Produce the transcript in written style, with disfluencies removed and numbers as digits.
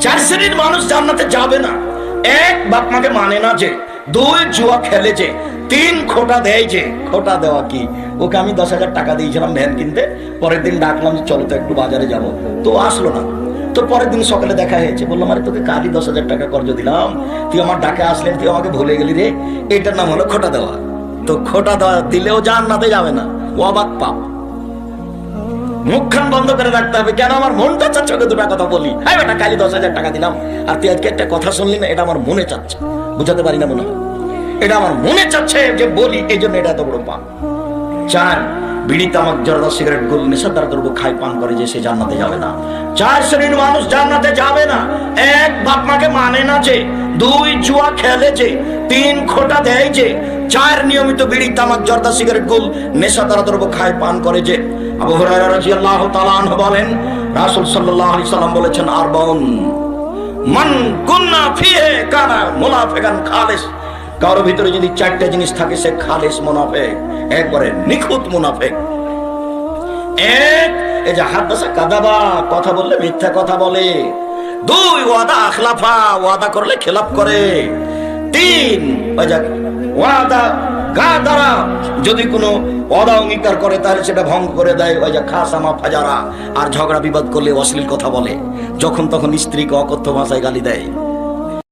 চার শ্রেণীর মানুষ জান্নাতে যাবে না। এক, বাপ মাকে মানে না যে। দুই, জুয়া খেলে যে। তিন, খোটা দেয় যে। খোটা দেওয়া কি? ওকে আমি 10,000 টাকা দিয়েছিলাম ভ্যান কিনতে, পরের দিন ডাকলাম যে চলো তো একটু বাজারে যাব, তো আসলো না। তো পরের দিন সকালে দেখা হয়েছে, বললাম আরে তোকে কালই 10,000 টাকা কর্জ দিলাম, তুই আমার ডাকে আসলেন, তুই আমাকে ভুলে গেলি রে। এটার নাম হলো খোটা দেওয়া। তো খোটা দেওয়া দিলেও জান্নাতে যাবে না, ও অবাক পাপ। মুখখান বন্ধ করে রাখতে হবে। কেন? আমার মনটা চাচ্ছে ওকে দুটা কথা বলি। হ্যাঁ বেটা, কালই 10,000 টাকা দিলাম, আর তুই আজকে একটা কথা শুনলি না, এটা আমার মনে চাচ্ছে। বুঝাতে পারি না মনে হয়, এটা আমার মনে চাচ্ছে যে বলি, এই জন্য এটা এত বড় পাপ। চার, বিড়ি, তামাক, জর্দা, সিগারেট, গোল, নেশাদার দ্রব্য খায় পান করে যে, সে জান্নাতে যাবে না। চার শ্রেণীর মানুষ জান্নাতে যাবে না। এক, বাপ মাকে মানে না যে। দুই, জুয়া খেলে যে। তিন, খোটা দেয় যে। চার, নিয়মিত বিড়ি, তামাক, জর্দা, সিগারেট, গোল, নেশাদার দ্রব্য খায় পান করে যে। আবু হুরায়রা রাদিয়াল্লাহু তাআলা আনহু বলেন, রাসূল সাল্লাল্লাহু আলাইহি সাল্লাম বলেছেন, আরবাউন মান কুন্না ফিহি কানা মুনাফিকান খালিস। কারোর ভিতরে যদি চারটা জিনিস থাকে, সে খালিস মুনাফিক, একবারে নিখুঁত মুনাফিক। এক, এই যে হাদাসা কাযাবা, কথা বললে মিথ্যা কথা বলে। দুই, ওয়াদা আখলাফা, ওয়াদা করলে খেলাফ করে। তিন, ওই যে ওয়াদা গাদারা, যদি কোনো ওয়াদা অঙ্গীকার করে তাহলে সেটা ভঙ্গ করে দেয়। ওই যে খাসামা ফাজারা, আর ঝগড়া বিবাদ করলে অশ্লীল কথা বলে, যখন তখন স্ত্রীকে অকথ্য ভাষায় গালি দেয়।